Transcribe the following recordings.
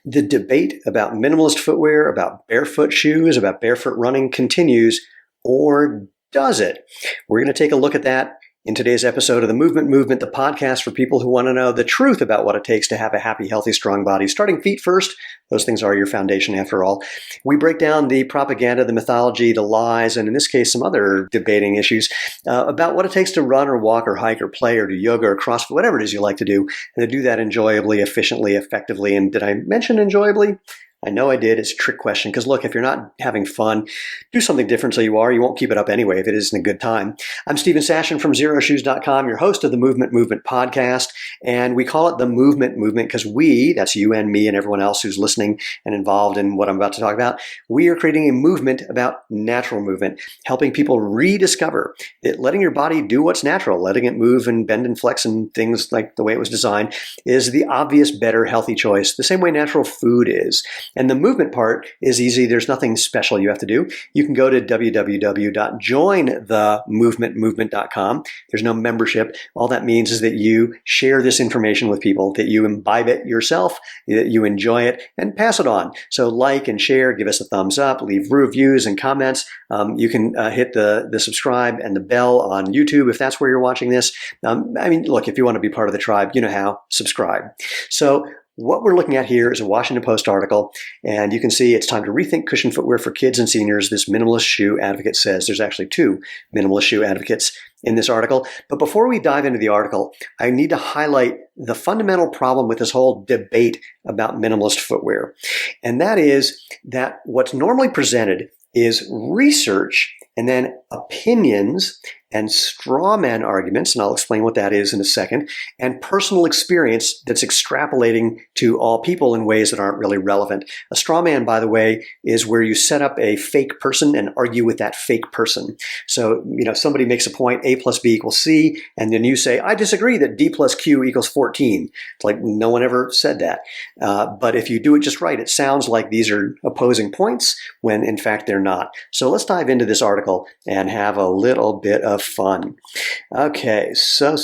The debate about minimalist footwear, about barefoot shoes, about barefoot running continues, or does it? We're going to take a look at that in today's episode of The Movement, the podcast for people who want to know the truth about what it takes to have a happy, healthy, strong body. Starting feet first, those things are your foundation after all. We break down the propaganda, the mythology, the lies, and in this case, some other debating issues about what it takes to run or walk or hike or play or do yoga or CrossFit, whatever it is you like to do, and to do that enjoyably, efficiently, effectively. And did I mention enjoyably? I know I did. It's a trick question because look, if you're not having fun, do something different so you are. You won't keep it up anyway if it isn't a good time. I'm Stephen Sashen from ZeroShoes.com, your host of the Movement podcast. And we call it the Movement because we, that's you and me and everyone else who's listening and involved in what I'm about to talk about, we are creating a movement about natural movement, helping people rediscover that letting your body do what's natural, letting it move and bend and flex and things like the way it was designed is the obvious, better, healthy choice, the same way natural food is. And the movement part is easy. There's nothing special you have to do. You can go to www.jointhemovementmovement.com. There's no membership. All that means is that you share this information with people, that you imbibe it yourself, that you enjoy it, and pass it on. So like and share, give us a thumbs up, leave reviews and comments. You can hit the subscribe and the bell on YouTube if that's where you're watching this. Look, if you want to be part of the tribe, you know how. Subscribe. So what we're looking at here is a Washington Post article, and you can see it's time to rethink cushion footwear for kids and seniors, this minimalist shoe advocate says. There's actually two minimalist shoe advocates in this article. But before we dive into the article, I need to highlight the fundamental problem with this whole debate about minimalist footwear. And that is that what's normally presented is research and then opinions and straw man arguments, and I'll explain what that is in a second, and personal experience that's extrapolating to all people in ways that aren't really relevant. A straw man, by the way, is where you set up a fake person and argue with that fake person. So, somebody makes a point, A plus B equals C, and then you say, I disagree that D plus Q equals 14. It's like no one ever said that. But if you do it just right, it sounds like these are opposing points when in fact they're not. So let's dive into this article and have a little bit of fun. Okay, so.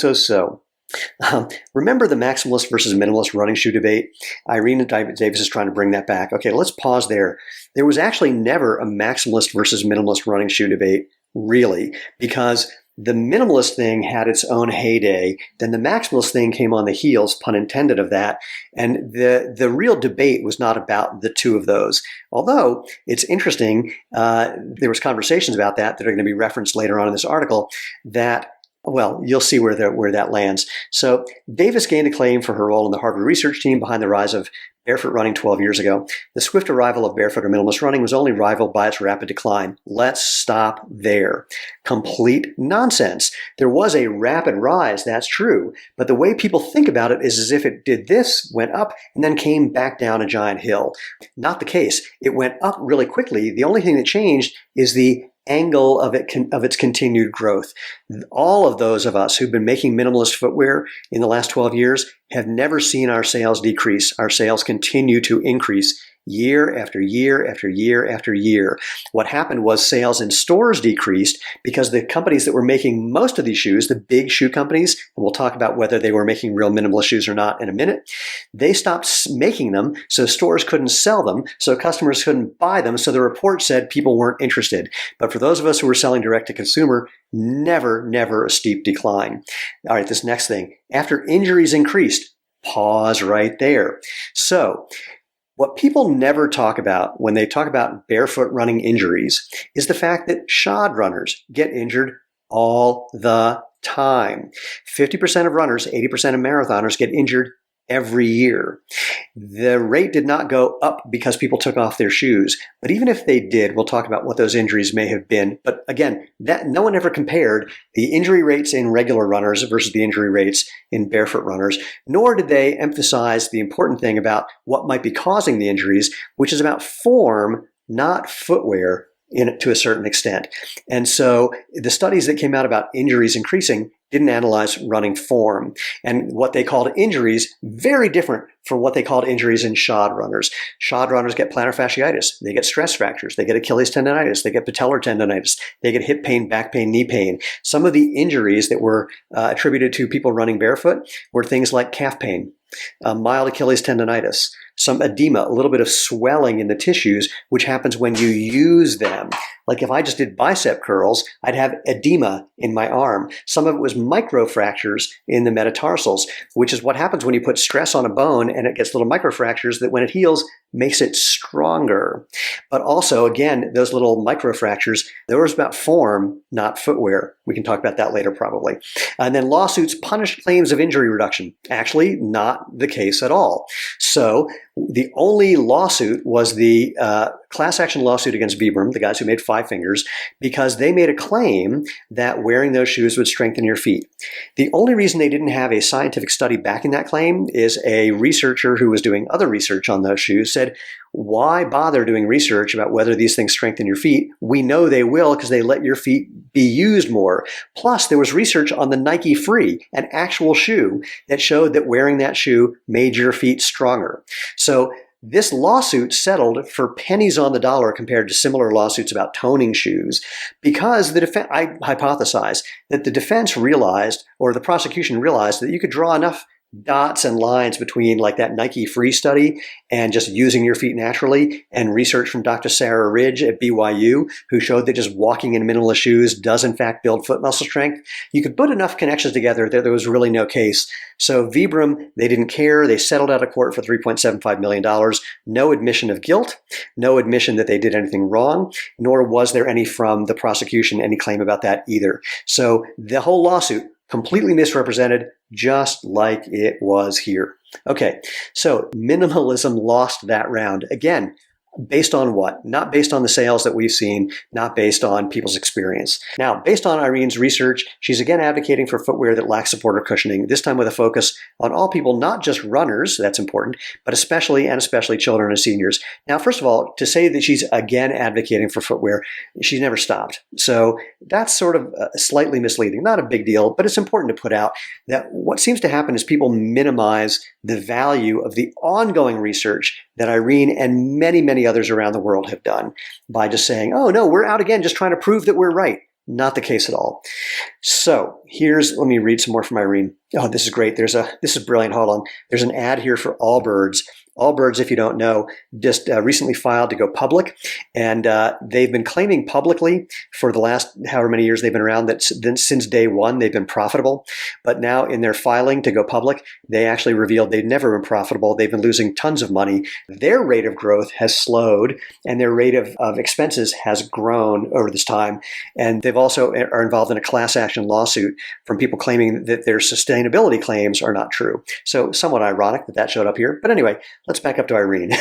Remember the maximalist versus minimalist running shoe debate? Irene Davis is trying to bring that back. Okay, let's pause there. There was actually never a maximalist versus minimalist running shoe debate, really, because the minimalist thing had its own heyday. Then the maximalist thing came on the heels, pun intended, of that. And the real debate was not about the two of those. Although it's interesting, there was conversations about that are going to be referenced later on in this article that, well, you'll see where that lands. So Davis gained acclaim for her role in the Harvard research team behind the rise of barefoot running 12 years ago. The swift arrival of barefoot or minimalist running was only rivaled by its rapid decline. Let's stop there. Complete nonsense. There was a rapid rise, that's true, but the way people think about it is as if it did this, went up, and then came back down a giant hill. Not the case. It went up really quickly. The only thing that changed is the angle of its continued growth. All of those of us who've been making minimalist footwear in the last 12 years have never seen our sales decrease. Our sales continue to increase year after year after year after year. What happened was sales in stores decreased because the companies that were making most of these shoes, the big shoe companies, and we'll talk about whether they were making real minimalist shoes or not in a minute, they stopped making them, so stores couldn't sell them, so customers couldn't buy them, so the report said people weren't interested. But for those of us who were selling direct to consumer, never a steep decline. All right, this next thing. After injuries increased, pause right there. So, what people never talk about when they talk about barefoot running injuries is the fact that shod runners get injured all the time. 50% of runners, 80% of marathoners get injured every year. The rate did not go up because people took off their shoes. But even if they did, we'll talk about what those injuries may have been. But again, that no one ever compared the injury rates in regular runners versus the injury rates in barefoot runners, nor did they emphasize the important thing about what might be causing the injuries, which is about form, not footwear, to a certain extent. And so the studies that came out about injuries increasing didn't analyze running form. And what they called injuries, very different from what they called injuries in shod runners. Shod runners get plantar fasciitis. They get stress fractures. They get Achilles tendonitis. They get patellar tendonitis. They get hip pain, back pain, knee pain. Some of the injuries that were attributed to people running barefoot were things like calf pain, mild Achilles tendonitis, some edema, a little bit of swelling in the tissues, which happens when you use them. Like if I just did bicep curls, I'd have edema in my arm. Some of it was microfractures in the metatarsals, which is what happens when you put stress on a bone and it gets little microfractures that when it heals, makes it stronger. But also, again, those little microfractures, they were about form, not footwear. We can talk about that later probably. And then lawsuits punished claims of injury reduction. Actually, not the case at all. So the only lawsuit was the class action lawsuit against Vibram, the guys who made Five Fingers, because they made a claim that wearing those shoes would strengthen your feet. The only reason they didn't have a scientific study backing that claim is a researcher who was doing other research on those shoes said, why bother doing research about whether these things strengthen your feet? We know they will because they let your feet be used more. Plus, there was research on the Nike Free, an actual shoe that showed that wearing that shoe made your feet stronger. So this lawsuit settled for pennies on the dollar compared to similar lawsuits about toning shoes because I hypothesize that the defense realized, or the prosecution realized, that you could draw enough dots and lines between like that Nike Free study and just using your feet naturally and research from Dr. Sarah Ridge at BYU, who showed that just walking in minimalist shoes does in fact build foot muscle strength. You could put enough connections together that there was really no case. So Vibram, they didn't care. They settled out of court for $3.75 million. No admission of guilt, no admission that they did anything wrong, nor was there any from the prosecution, any claim about that either. So the whole lawsuit completely misrepresented, just like it was here. Okay, so minimalism lost that round. Again, based on what? Not based on the sales that we've seen, not based on people's experience. Now, based on Irene's research, she's again advocating for footwear that lacks support or cushioning, this time with a focus on all people, not just runners, that's important, but especially children and seniors. Now, first of all, to say that she's again advocating for footwear, she's never stopped. So that's sort of slightly misleading. Not a big deal, but it's important to put out that what seems to happen is people minimize the value of the ongoing research that Irene and many others around the world have done by just saying, oh no, we're out again just trying to prove that we're right. Not the case at all. So let me read some more from Irene. Oh, this is great. This is brilliant. Hold on. There's an ad here for Allbirds. Allbirds, if you don't know, just recently filed to go public. And they've been claiming publicly for the last however many years they've been around that since day one, they've been profitable. But now in their filing to go public, they actually revealed they've never been profitable. They've been losing tons of money. Their rate of growth has slowed and their rate of expenses has grown over this time. And they've also are involved in a class action lawsuit from people claiming that their sustainability claims are not true. So somewhat ironic that showed up here. But anyway, let's back up to Irene.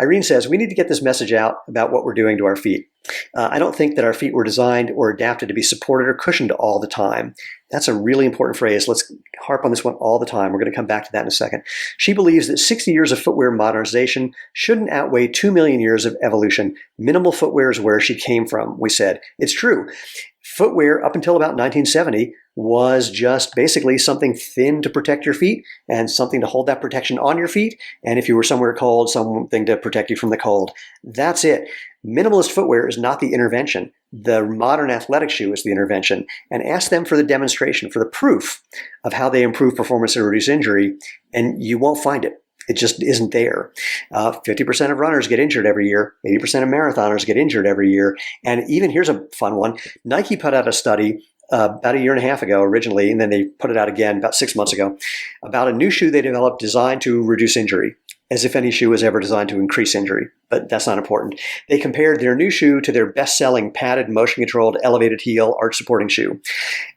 Irene says, we need to get this message out about what we're doing to our feet. I don't think that our feet were designed or adapted to be supported or cushioned all the time. That's a really important phrase. Let's harp on this one all the time. We're going to come back to that in a second. She believes that 60 years of footwear modernization shouldn't outweigh 2 million years of evolution. Minimal footwear is where she came from, we said. It's true. Footwear up until about 1970 was just basically something thin to protect your feet and something to hold that protection on your feet. And if you were somewhere cold, something to protect you from the cold. That's it. Minimalist footwear is not the intervention. The modern athletic shoe is the intervention. And ask them for the demonstration, for the proof of how they improve performance and reduce injury, and you won't find it. It just isn't there. 50% of runners get injured every year. 80% of marathoners get injured every year. And even here's a fun one. Nike put out a study about a year and a half ago originally, and then they put it out again about 6 months ago, about a new shoe they developed designed to reduce injury, as if any shoe was ever designed to increase injury. But that's not important. They compared their new shoe to their best-selling padded, motion-controlled, elevated heel, arch-supporting shoe.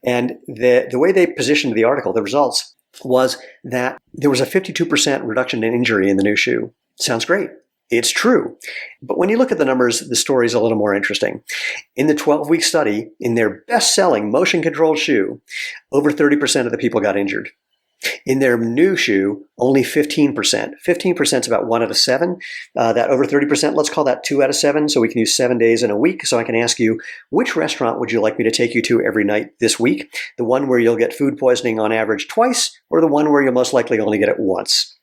And the way they positioned the article, the results, was that there was a 52% reduction in injury in the new shoe. Sounds great. It's true. But when you look at the numbers, the story is a little more interesting. In the 12-week study, in their best-selling motion-controlled shoe, over 30% of the people got injured. In their new shoe, only 15%. 15% is about 1 out of 7. That over 30%, let's call that 2 out of 7, so we can use 7 days in a week. So I can ask you, which restaurant would you like me to take you to every night this week? The one where you'll get food poisoning on average twice, or the one where you'll most likely only get it once?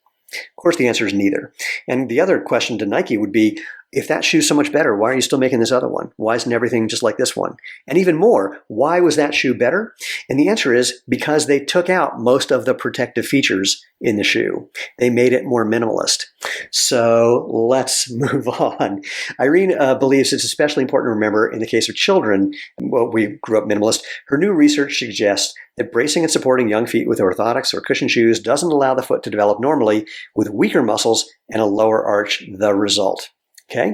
course, the answer is neither. And the other question to Nike would be, if that shoe's so much better, why are you still making this other one? Why isn't everything just like this one? And even more, why was that shoe better? And the answer is because they took out most of the protective features in the shoe. They made it more minimalist. So let's move on. Irene believes it's especially important to remember in the case of children, well, we grew up minimalist. Her new research suggests that bracing and supporting young feet with orthotics or cushioned shoes doesn't allow the foot to develop normally, with weaker muscles and a lower arch the result. Okay,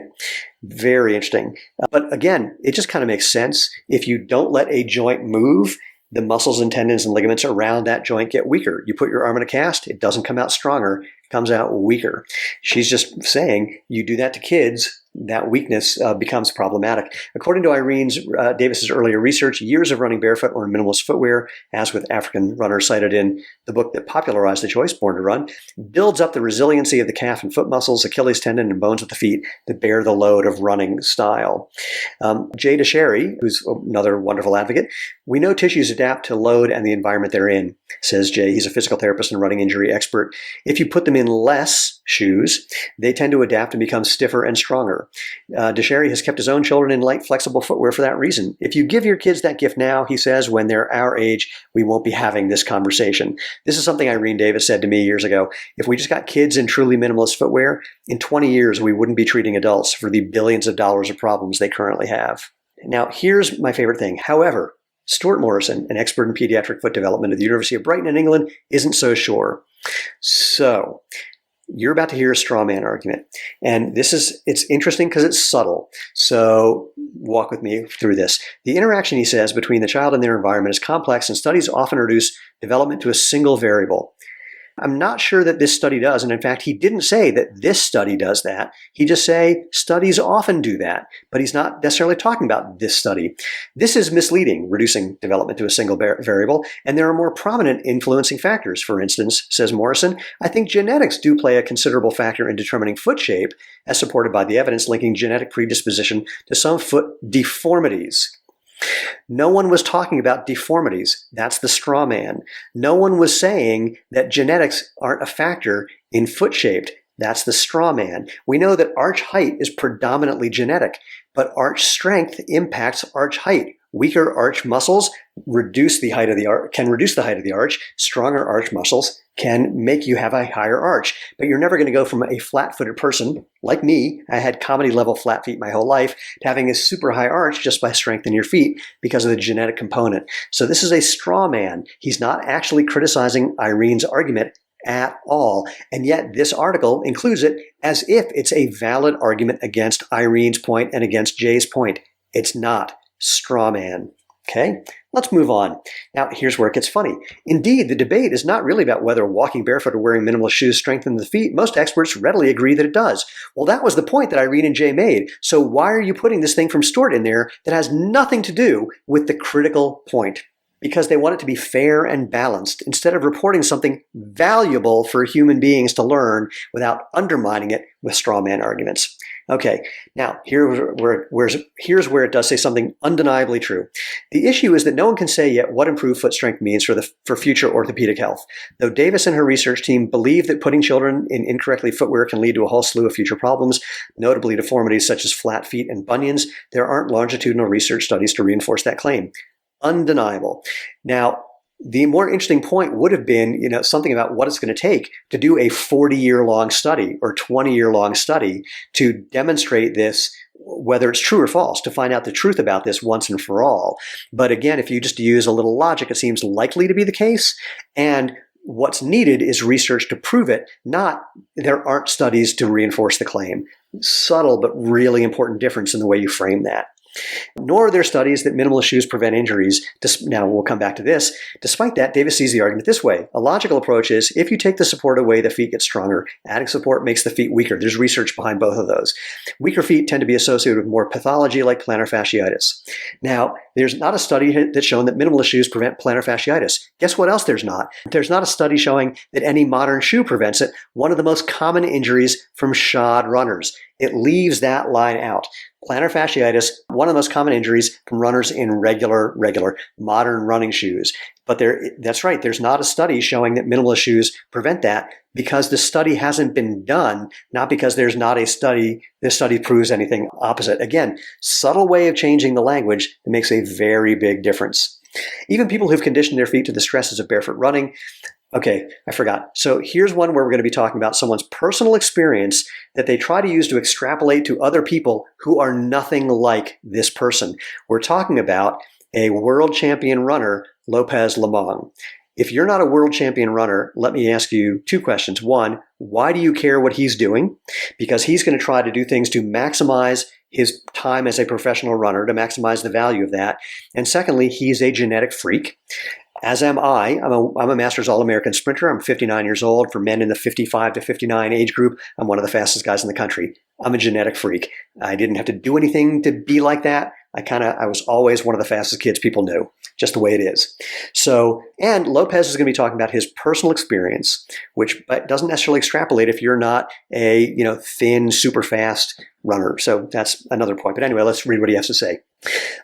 very interesting. But again, it just kind of makes sense. If you don't let a joint move, the muscles and tendons and ligaments around that joint get weaker. You put your arm in a cast, it doesn't come out stronger, it comes out weaker. She's just saying you do that to kids, that weakness becomes problematic. According to Davis's earlier research, years of running barefoot or in minimalist footwear, as with African runners cited in the book that popularized the choice, Born to Run, builds up the resiliency of the calf and foot muscles, Achilles tendon, and bones of the feet that bear the load of running style. Jay DeSherry, who's another wonderful advocate, we know tissues adapt to load and the environment they're in, says Jay. He's a physical therapist and running injury expert. If you put them in less shoes, they tend to adapt and become stiffer and stronger. DeSherry has kept his own children in light, flexible footwear for that reason. If you give your kids that gift now, he says, when they're our age, we won't be having this conversation. This is something Irene Davis said to me years ago. If we just got kids in truly minimalist footwear, in 20 years, we wouldn't be treating adults for the billions of dollars of problems they currently have. Now, here's my favorite thing. However, Stuart Morrison, an expert in pediatric foot development at the University of Brighton in England, isn't so sure. So, you're about to hear a straw man argument. And it's interesting because it's subtle. So walk with me through this. The interaction, he says, between the child and their environment is complex, and studies often reduce development to a single variable. I'm not sure that this study does. And in fact, he didn't say that this study does that. He just say studies often do that, but he's not necessarily talking about this study. This is misleading, reducing development to a single variable. And there are more prominent influencing factors. For instance, says Morrison, I think genetics do play a considerable factor in determining foot shape, as supported by the evidence linking genetic predisposition to some foot deformities. No one was talking about deformities. That's the straw man. No one was saying that genetics aren't a factor in foot shaped. That's the straw man. We know that arch height is predominantly genetic, but arch strength impacts arch height. Weaker arch muscles reduce the height of the arch. Stronger arch muscles can make you have a higher arch. But you're never going to go from a flat-footed person like me, I had comedy-level flat feet my whole life, to having a super high arch just by strengthening your feet because of the genetic component. So this is a straw man. He's not actually criticizing Irene's argument at all. And yet this article includes it as if it's a valid argument against Irene's point and against Jay's point. It's not. Straw man. Okay, let's move on. Now, here's where it gets funny. Indeed, the debate is not really about whether walking barefoot or wearing minimalist shoes strengthen the feet. Most experts readily agree that it does. Well, that was the point that Irene and Jay made. So why are you putting this thing from Stuart in there that has nothing to do with the critical point? Because they want it to be fair and balanced instead of reporting something valuable for human beings to learn without undermining it with straw man arguments. Okay, now here's where it does say something undeniably true. The issue is that no one can say yet what improved foot strength means for future orthopedic health. Though Davis and her research team believe that putting children in incorrectly footwear can lead to a whole slew of future problems, notably deformities such as flat feet and bunions, there aren't longitudinal research studies to reinforce that claim. Undeniable. Now, the more interesting point would have been, something about what it's going to take to do a 40-year-long study or 20-year-long study to demonstrate this, whether it's true or false, to find out the truth about this once and for all. But again, if you just use a little logic, it seems likely to be the case. And what's needed is research to prove it, not there aren't studies to reinforce the claim. Subtle but really important difference in the way you frame that. Nor are there studies that minimalist shoes prevent injuries. Now, we'll come back to this. Despite that, Davis sees the argument this way. A logical approach is, if you take the support away, the feet get stronger. Adding support makes the feet weaker. There's research behind both of those. Weaker feet tend to be associated with more pathology like plantar fasciitis. Now, there's not a study that's shown that minimalist shoes prevent plantar fasciitis. Guess what else there's not? There's not a study showing that any modern shoe prevents it, one of the most common injuries from shod runners. It leaves that line out. Plantar fasciitis, one of the most common injuries from runners in regular modern running shoes. But that's right. There's not a study showing that minimalist shoes prevent that because the study hasn't been done, not because there's not a study. This study proves anything opposite. Again, subtle way of changing the language that makes a very big difference. Even people who've conditioned their feet to the stresses of barefoot running. Okay, I forgot. So here's one where we're going to be talking about someone's personal experience that they try to use to extrapolate to other people who are nothing like this person. We're talking about a world champion runner, Lopez Lemong. If you're not a world champion runner, let me ask you two questions. One, why do you care what he's doing? Because he's going to try to do things to maximize his time as a professional runner, to maximize the value of that. And secondly, he's a genetic freak. As am I. I'm a Masters All-American sprinter. I'm 59 years old. For men in the 55 to 59 age group, I'm one of the fastest guys in the country. I'm a genetic freak. I didn't have to do anything to be like that. I was always one of the fastest kids people knew, just the way it is. So, and Lopez is going to be talking about his personal experience, which doesn't necessarily extrapolate if you're not a, thin, super fast runner. So that's another point. But anyway, let's read what he has to say.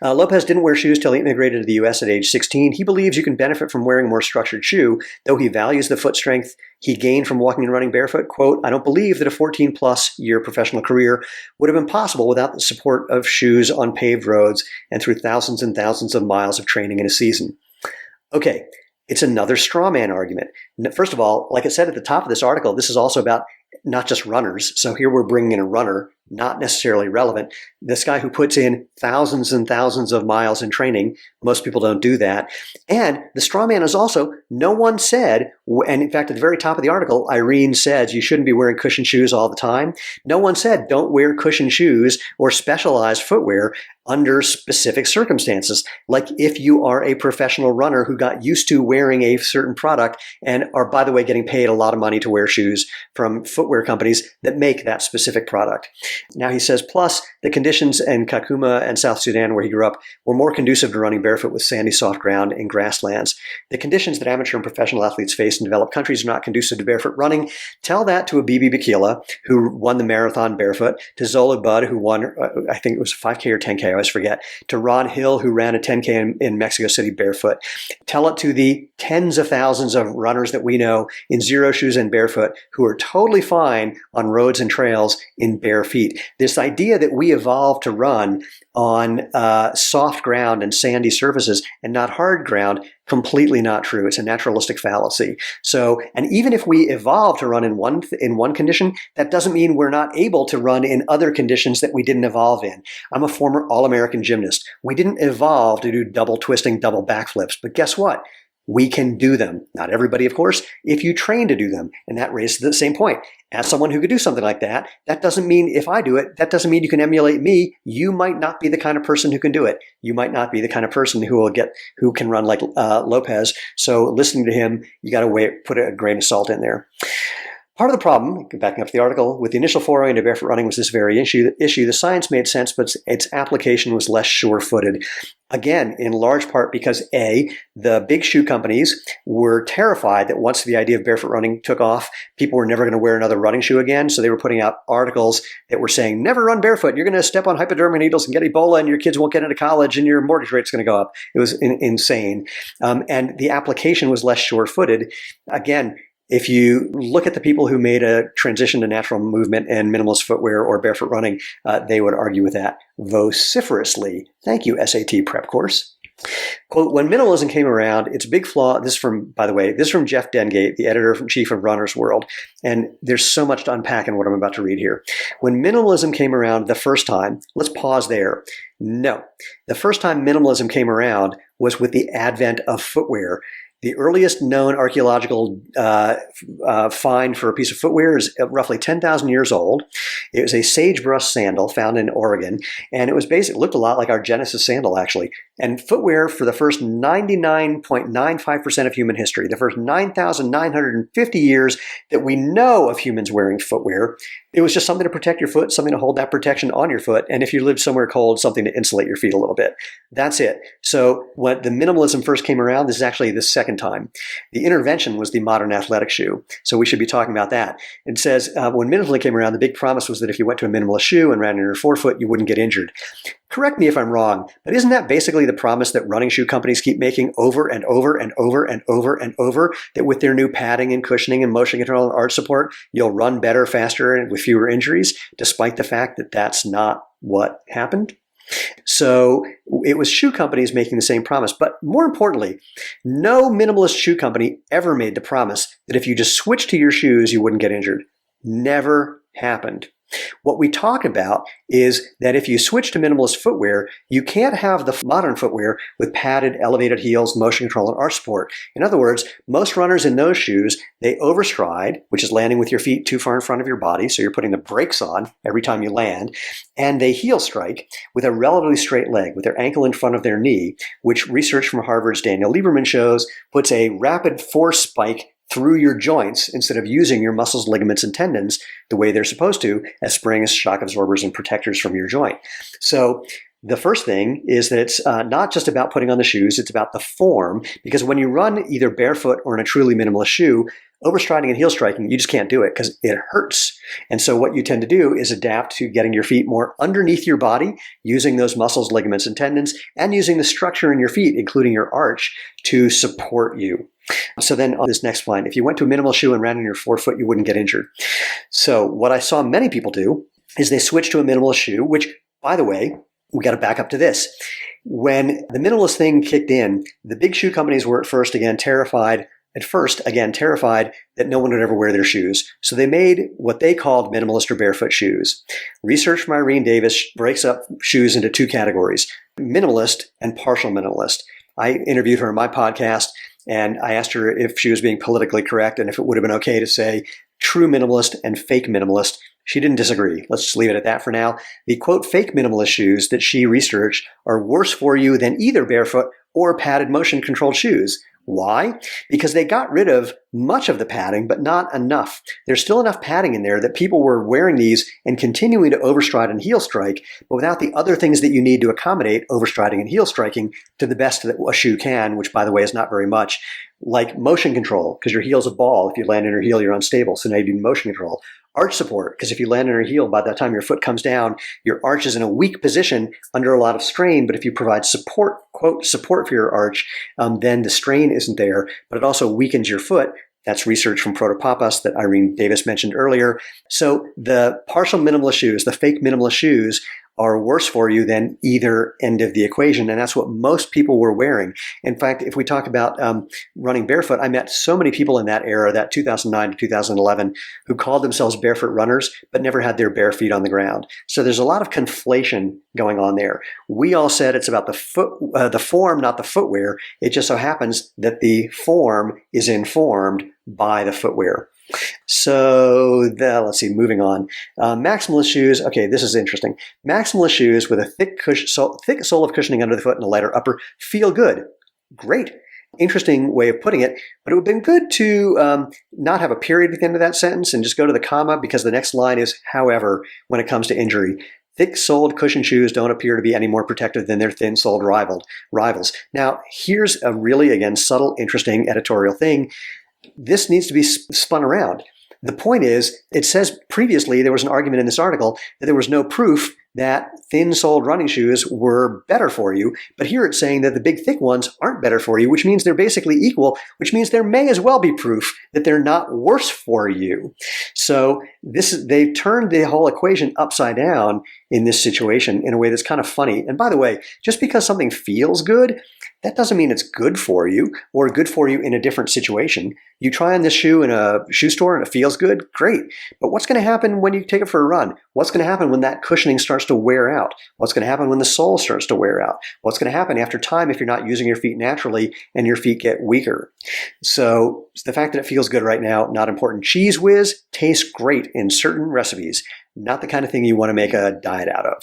Lopez didn't wear shoes till he immigrated to the U.S. at age 16. He believes you can benefit from wearing a more structured shoe, though he values the foot strength he gained from walking and running barefoot. Quote, I don't believe that a 14-plus year professional career would have been possible without the support of shoes on paved roads and through thousands and thousands of miles of training in a season. Okay, it's another straw man argument. First of all, like I said at the top of this article, this is also about not just runners. So here we're bringing in a runner, not necessarily relevant. This guy who puts in thousands and thousands of miles in training, most people don't do that. And the straw man is also, no one said, and in fact, at the very top of the article, Irene says you shouldn't be wearing cushion shoes all the time. No one said don't wear cushion shoes or specialized footwear under specific circumstances, like if you are a professional runner who got used to wearing a certain product and are, by the way, getting paid a lot of money to wear shoes from footwear companies that make that specific product. Now he says, plus the conditions in Kakuma and South Sudan where he grew up were more conducive to running barefoot with sandy soft ground and grasslands. The conditions that amateur and professional athletes face in developed countries are not conducive to barefoot running. Tell that to a Bibi Bakila, who won the marathon barefoot, to Zola Budd, who won, I think it was 5K or 10K, I always forget, to Ron Hill, who ran a 10K in Mexico City barefoot. Tell it to the tens of thousands of runners that we know in zero shoes and barefoot who are totally fine on roads and trails in bare feet. This idea that we evolved to run on soft ground and sandy surfaces and not hard ground, completely not true. It's a naturalistic fallacy. So, and even if we evolved to run in one condition, that doesn't mean we're not able to run in other conditions that we didn't evolve in. I'm a former All-American gymnast. We didn't evolve to do double twisting, double backflips, but guess what? We can do them. Not everybody, of course, if you train to do them. And that raises the same point. As someone who could do something like that, that doesn't mean if I do it, that doesn't mean you can emulate me. You might not be the kind of person who can do it. You might not be the kind of person who can run like Lopez. So listening to him, you got to put a grain of salt in there. Part of the problem, backing up to the article, with the initial foray into barefoot running was this very issue. The science made sense, but its application was less sure-footed. Again, in large part because A, the big shoe companies were terrified that once the idea of barefoot running took off, people were never going to wear another running shoe again. So they were putting out articles that were saying, never run barefoot. You're going to step on hypodermic needles and get Ebola and your kids won't get into college and your mortgage rate's going to go up. It was insane. And the application was less sure-footed. Again, if you look at the people who made a transition to natural movement and minimalist footwear or barefoot running, they would argue with that vociferously. Thank you, SAT prep course. Quote, when minimalism came around, its big flaw, this is from Jeff Dengate, the editor-in-chief of Runner's World, and there's so much to unpack in what I'm about to read here. When minimalism came around the first time, let's pause there. No, the first time minimalism came around was with the advent of footwear. The earliest known archaeological find for a piece of footwear is roughly 10,000 years old. It was a sagebrush sandal found in Oregon, and it looked a lot like our Genesis sandal, actually. And footwear for the first 99.95% of human history, the first 9,950 years that we know of humans wearing footwear, It was just something to protect your foot, something to hold that protection on your foot. And if you live somewhere cold, something to insulate your feet a little bit. That's it. So when the minimalism first came around, this is actually the second time. The intervention was the modern athletic shoe. So we should be talking about that. It says when minimalism came around, the big promise was that if you went to a minimalist shoe and ran in your forefoot, you wouldn't get injured. Correct me if I'm wrong, but isn't that basically the promise that running shoe companies keep making over and over and over and over and over, that with their new padding and cushioning and motion control and arch support, you'll run better, faster, and with fewer injuries, despite the fact that that's not what happened? So it was shoe companies making the same promise. But more importantly, no minimalist shoe company ever made the promise that if you just switched to your shoes, you wouldn't get injured. Never happened. What we talk about is that if you switch to minimalist footwear, you can't have the modern footwear with padded, elevated heels, motion control, and arch support. In other words, most runners in those shoes, they overstride, which is landing with your feet too far in front of your body, so you're putting the brakes on every time you land, and they heel strike with a relatively straight leg, with their ankle in front of their knee, which research from Harvard's Daniel Lieberman shows puts a rapid force spike through your joints instead of using your muscles, ligaments, and tendons the way they're supposed to as springs, shock absorbers, and protectors from your joint. So the first thing is that it's not just about putting on the shoes, it's about the form, because when you run either barefoot or in a truly minimalist shoe, overstriding and heel striking, you just can't do it because it hurts. And so what you tend to do is adapt to getting your feet more underneath your body, using those muscles, ligaments, and tendons, and using the structure in your feet, including your arch, to support you. So then on this next line, if you went to a minimal shoe and ran in your forefoot, you wouldn't get injured. So what I saw many people do is they switched to a minimalist shoe, which, by the way, we got to back up to this. When the minimalist thing kicked in, the big shoe companies were at first, again, terrified that no one would ever wear their shoes. So they made what they called minimalist or barefoot shoes. Research from Irene Davis breaks up shoes into two categories, minimalist and partial minimalist. I interviewed her on my podcast, and I asked her if she was being politically correct and if it would have been okay to say true minimalist and fake minimalist. She didn't disagree. Let's just leave it at that for now. The quote fake minimalist shoes that she researched are worse for you than either barefoot or padded motion controlled shoes. Why? Because they got rid of much of the padding, but not enough. There's still enough padding in there that people were wearing these and continuing to overstride and heel strike, but without the other things that you need to accommodate overstriding and heel striking to the best that a shoe can, which, by the way, is not very much, like motion control, because your heel's a ball. If you land in your heel, you're unstable, so now you need motion control. Arch support, because if you land on your heel, by the time your foot comes down, your arch is in a weak position under a lot of strain. But if you provide support, quote, support for your arch, then the strain isn't there, but it also weakens your foot. That's research from Protopapas that Irene Davis mentioned earlier. So the partial minimalist shoes, the fake minimalist shoes, are worse for you than either end of the equation. And that's what most people were wearing. In fact, if we talk about running barefoot, I met so many people in that era, that 2009 to 2011, who called themselves barefoot runners, but never had their bare feet on the ground. So there's a lot of conflation going on there. We all said it's about the form, not the footwear. It just so happens that the form is informed by the footwear. So let's see, moving on. Maximalist shoes. Okay, this is interesting. Maximalist shoes with a thick sole of cushioning under the foot and a lighter upper feel good. Great. Interesting way of putting it, but it would have been good to not have a period at the end of that sentence and just go to the comma, because the next line is, however, when it comes to injury. Thick-soled cushion shoes don't appear to be any more protective than their thin-soled rivals. Now, here's a really, again, subtle, interesting editorial thing. This needs to be spun around. The point is, it says previously there was an argument in this article that there was no proof that thin-soled running shoes were better for you, but here it's saying that the big thick ones aren't better for you, which means they're basically equal, which means there may as well be proof that they're not worse for you. So they've turned the whole equation upside down in this situation in a way that's kind of funny. And by the way, just because something feels good, that doesn't mean it's good for you or good for you in a different situation. You try on this shoe in a shoe store and it feels good, great. But what's going to happen when you take it for a run? What's going to happen when that cushioning starts to wear out? What's going to happen when the sole starts to wear out? What's going to happen after time if you're not using your feet naturally and your feet get weaker? So the fact that it feels good right now, not important. Cheese Whiz tastes great in certain recipes. Not the kind of thing you want to make a diet out of.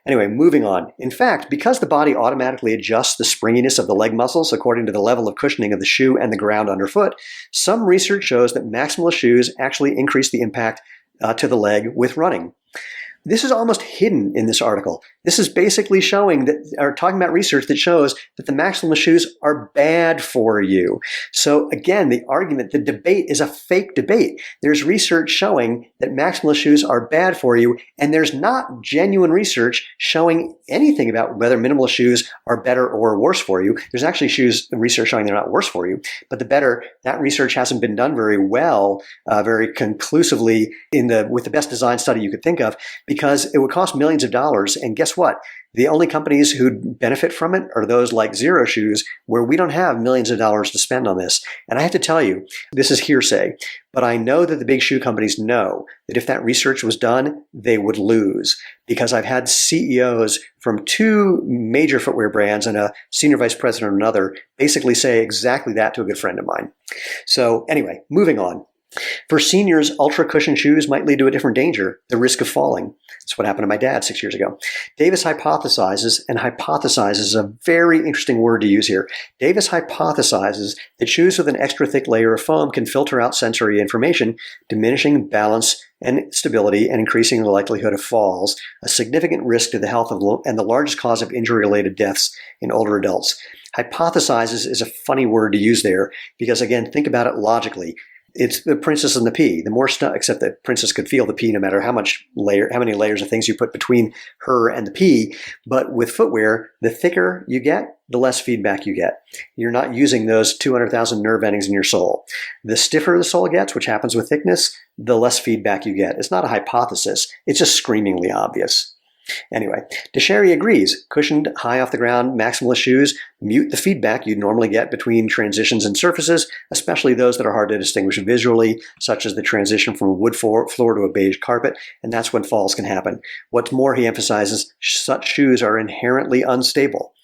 Anyway, moving on. In fact, because the body automatically adjusts the springiness of the leg muscles according to the level of cushioning of the shoe and the ground underfoot, some research shows that maximalist shoes actually increase the impact to the leg with running. This is almost hidden in this article. This is basically showing that, or talking about research that shows that the maximalist shoes are bad for you. So again, the argument, the debate is a fake debate. There's research showing that maximalist shoes are bad for you, and there's not genuine research showing anything about whether minimalist shoes are better or worse for you. There's actually research showing they're not worse for you, but that research hasn't been done very well, very conclusively with the best design study you could think of, because it would cost millions of dollars. And guess what? The only companies who'd benefit from it are those like Zero Shoes, where we don't have millions of dollars to spend on this. And I have to tell you, this is hearsay, but I know that the big shoe companies know that if that research was done, they would lose. Because I've had CEOs from 2 major footwear brands and a senior vice president of another basically say exactly that to a good friend of mine. So anyway, moving on. For seniors, ultra cushion shoes might lead to a different danger, the risk of falling. That's what happened to my dad 6 years ago. Davis hypothesizes, and hypothesizes is a very interesting word to use here. Davis hypothesizes that shoes with an extra thick layer of foam can filter out sensory information, diminishing balance and stability and increasing the likelihood of falls, a significant risk to the health and the largest cause of injury-related deaths in older adults. Hypothesizes is a funny word to use there because, again, think about it logically. It's the princess and the pea. The more stuff, except the princess could feel the pea no matter how many layers of things you put between her and the pea. But with footwear, the thicker you get, the less feedback you get. You're not using those 200,000 nerve endings in your sole. The stiffer the sole gets, which happens with thickness, the less feedback you get. It's not a hypothesis. It's just screamingly obvious. Anyway, DeSherry agrees. Cushioned, high off the ground, maximalist shoes mute the feedback you'd normally get between transitions and surfaces, especially those that are hard to distinguish visually, such as the transition from a wood floor to a beige carpet, and that's when falls can happen. What's more, he emphasizes, such shoes are inherently unstable.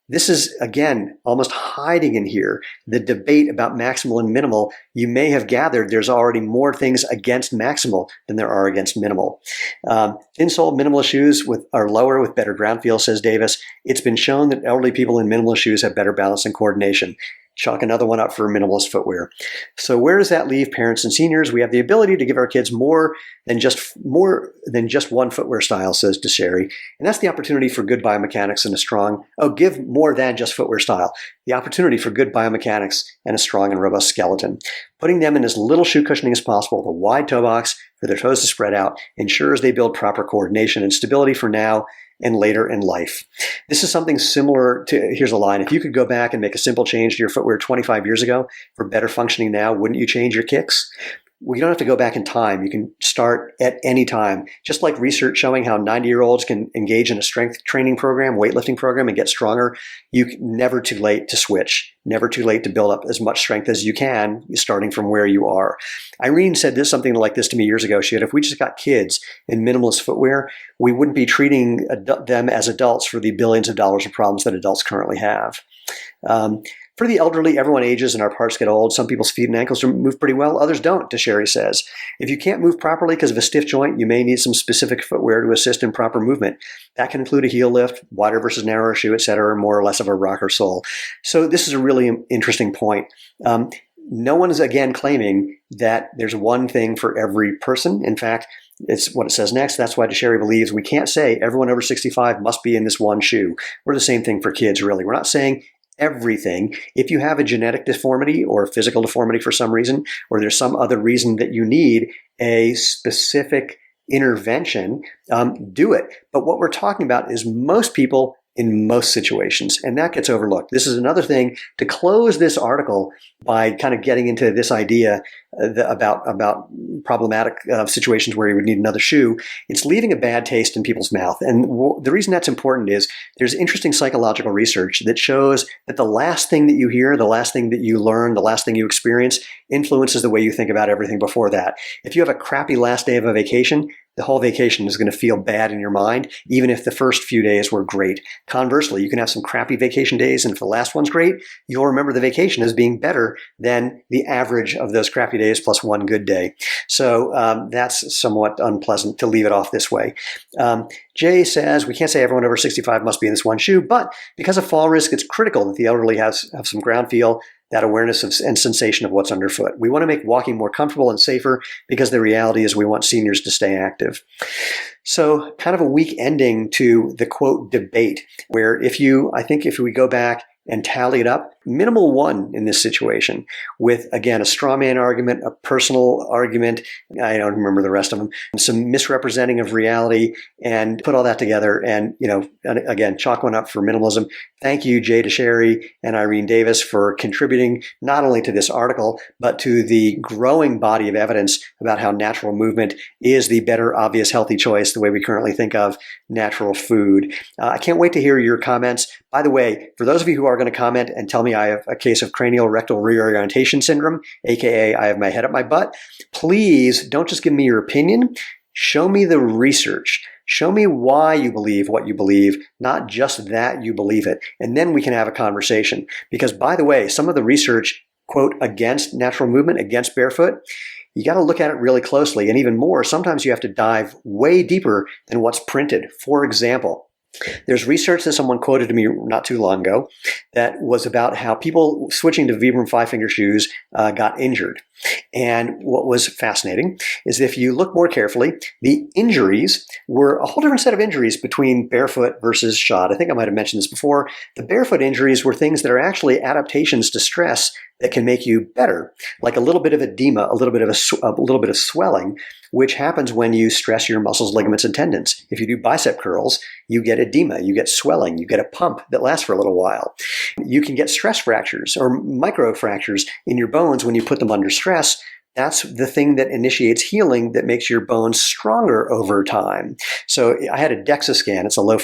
This is, again, almost hiding in here, the debate about maximal and minimal. You may have gathered there's already more things against maximal than there are against minimal. Thin-soled minimalist shoes are lower with better ground feel, says Davis. It's been shown that elderly people in minimalist shoes have better balance and coordination. Chalk another one up for minimalist footwear. So where does that leave parents and seniors? We have the ability to give our kids more than just one footwear style, says DeSherry. And that's the opportunity for good biomechanics and give more than just footwear style. The opportunity for good biomechanics and a strong and robust skeleton. Putting them in as little shoe cushioning as possible with a wide toe box for their toes to spread out ensures they build proper coordination and stability for now and later in life. This is something similar to, here's a line, if you could go back and make a simple change to your footwear 25 years ago for better functioning now, wouldn't you change your kicks? Well, you don't have to go back in time. You can start at any time. Just like research showing how 90-year-olds can engage in a strength training program, weightlifting program, and get stronger, never too late to switch. Never too late to build up as much strength as you can, starting from where you are. Irene said something like this to me years ago. She said, if we just got kids in minimalist footwear, we wouldn't be treating them as adults for the billions of dollars of problems that adults currently have. For the elderly, everyone ages and our parts get old. Some people's feet and ankles move pretty well, others don't, DeSherry says. If you can't move properly because of a stiff joint, you may need some specific footwear to assist in proper movement. That can include a heel lift, wider versus narrower shoe, etc., or more or less of a rocker sole. So this is a really interesting point. No one is, again, claiming that there's one thing for every person. In fact, it's what it says next. That's why DeSherry believes we can't say everyone over 65 must be in this one shoe. We're the same thing for kids, really. We're not saying everything. If you have a genetic deformity or a physical deformity for some reason, or there's some other reason that you need a specific intervention, do it. But what we're talking about is most people in most situations, and that gets overlooked. This is another thing to close this article by kind of getting into this idea about problematic situations where you would need another shoe. It's leaving a bad taste in people's mouth. And the reason that's important is there's interesting psychological research that shows that the last thing that you hear, the last thing that you learn, the last thing you experience influences the way you think about everything before that. If you have a crappy last day of a vacation, the whole vacation is going to feel bad in your mind, even if the first few days were great. Conversely, you can have some crappy vacation days, and if the last one's great, you'll remember the vacation as being better than the average of those crappy days plus one good day. So that's somewhat unpleasant to leave it off this way. Jay says, we can't say everyone over 65 must be in this one shoe, but because of fall risk, it's critical that the elderly have some ground feel that awareness and sensation of what's underfoot. We want to make walking more comfortable and safer because the reality is we want seniors to stay active. So kind of a weak ending to the quote debate, where if we go back and tally it up, minimal won in this situation with, again, a straw man argument, a personal argument, I don't remember the rest of them, some misrepresenting of reality, and put all that together and, again, chalk one up for minimalism. Thank you, Jay DeSherry and Irene Davis, for contributing not only to this article, but to the growing body of evidence about how natural movement is the better, obvious, healthy choice, the way we currently think of natural food. I can't wait to hear your comments. By the way, for those of you who are going to comment and tell me I have a case of cranial rectal reorientation syndrome, aka I have my head up my butt, please don't just give me your opinion. Show me the research. Show me why you believe what you believe, not just that you believe it. And then we can have a conversation. Because, by the way, some of the research, quote, against natural movement, against barefoot, you got to look at it really closely. And even more, sometimes you have to dive way deeper than what's printed. For example, there's research that someone quoted to me not too long ago that was about how people switching to Vibram five-finger shoes got injured. And what was fascinating is if you look more carefully, the injuries were a whole different set of injuries between barefoot versus shod. I think I might have mentioned this before. The barefoot injuries were things that are actually adaptations to stress that can make you better, like a little bit of edema, a little bit of swelling, which happens when you stress your muscles, ligaments, and tendons. If you do bicep curls, you get edema, you get swelling, you get a pump that lasts for a little while. You can get stress fractures or micro fractures in your bones when you put them under stress. That's the thing that initiates healing that makes your bones stronger over time. So I had a DEXA scan. It's a low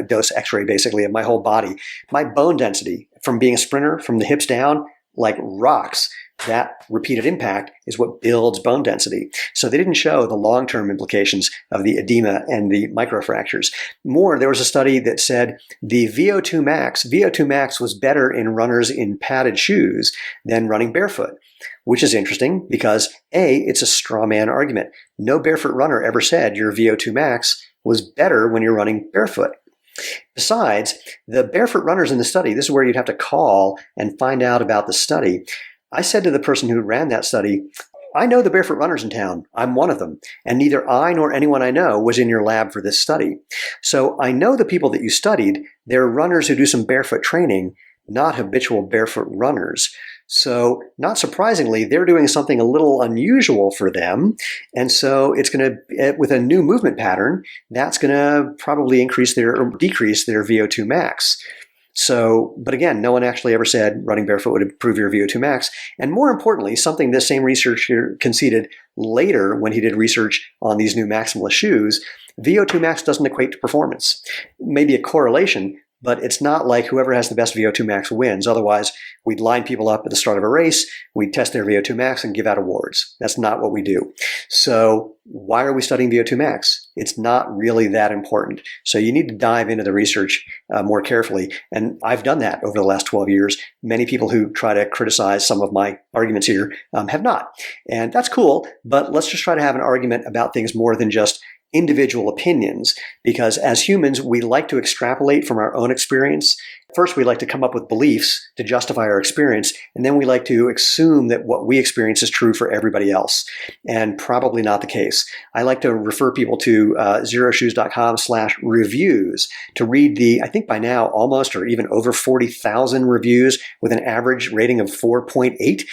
dose x-ray basically of my whole body. My bone density from being a sprinter from the hips down, like rocks. That repeated impact is what builds bone density. So they didn't show the long-term implications of the edema and the microfractures. There was a study that said the VO2 max was better in runners in padded shoes than running barefoot, which is interesting because it's a straw man argument. No barefoot runner ever said your VO2 max was better when you're running barefoot. Besides, the barefoot runners in the study, this is where you'd have to call and find out about the study. I said to the person who ran that study, I know the barefoot runners in town. I'm one of them. And neither I nor anyone I know was in your lab for this study. So I know the people that you studied, they're runners who do some barefoot training, not habitual barefoot runners. So not surprisingly, they're doing something a little unusual for them. And so it's going to, with a new movement pattern, that's going to probably increase or decrease their VO2 max. So, but again, no one actually ever said running barefoot would improve your VO2 max. And more importantly, something this same researcher conceded later when he did research on these new maximalist shoes, VO2 max doesn't equate to performance. Maybe a correlation, but it's not like whoever has the best VO2 max wins. Otherwise, we'd line people up at the start of a race, we'd test their VO2 max and give out awards. That's not what we do. So why are we studying VO2 max? It's not really that important. So you need to dive into the research more carefully. And I've done that over the last 12 years. Many people who try to criticize some of my arguments here have not. And that's cool, but let's just try to have an argument about things more than just individual opinions, because as humans, we like to extrapolate from our own experience. First, we like to come up with beliefs to justify our experience, and then we like to assume that what we experience is true for everybody else, and probably not the case. I like to refer people to zeroshoes.com/reviews to read I think by now, almost or even over 40,000 reviews with an average rating of 4.8.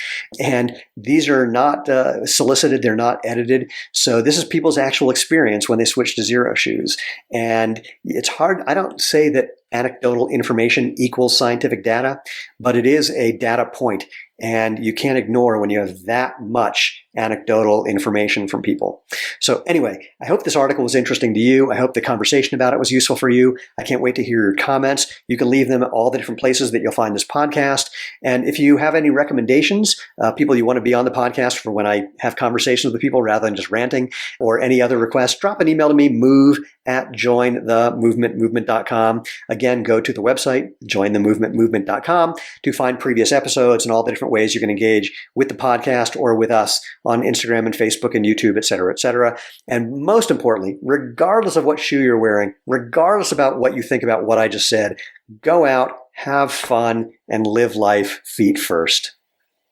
And these are not solicited, they're not edited. So this is people's actual experience when they switch to Zero Shoes. And it's hard, I don't say that anecdotal information equals scientific data, but it is a data point. And you can't ignore when you have that much anecdotal information from people. So anyway, I hope this article was interesting to you. I hope the conversation about it was useful for you. I can't wait to hear your comments. You can leave them at all the different places that you'll find this podcast. And if you have any recommendations, people you want to be on the podcast for when I have conversations with people rather than just ranting, or any other requests, drop an email to me, move@jointhemovementmovement.com. Again, go to the website, jointhemovementmovement.com, to find previous episodes and all the different ways you can engage with the podcast or with us on Instagram and Facebook and YouTube, et cetera, et cetera. And most importantly, regardless of what shoe you're wearing, regardless about what you think about what I just said, go out, have fun, and live life feet first.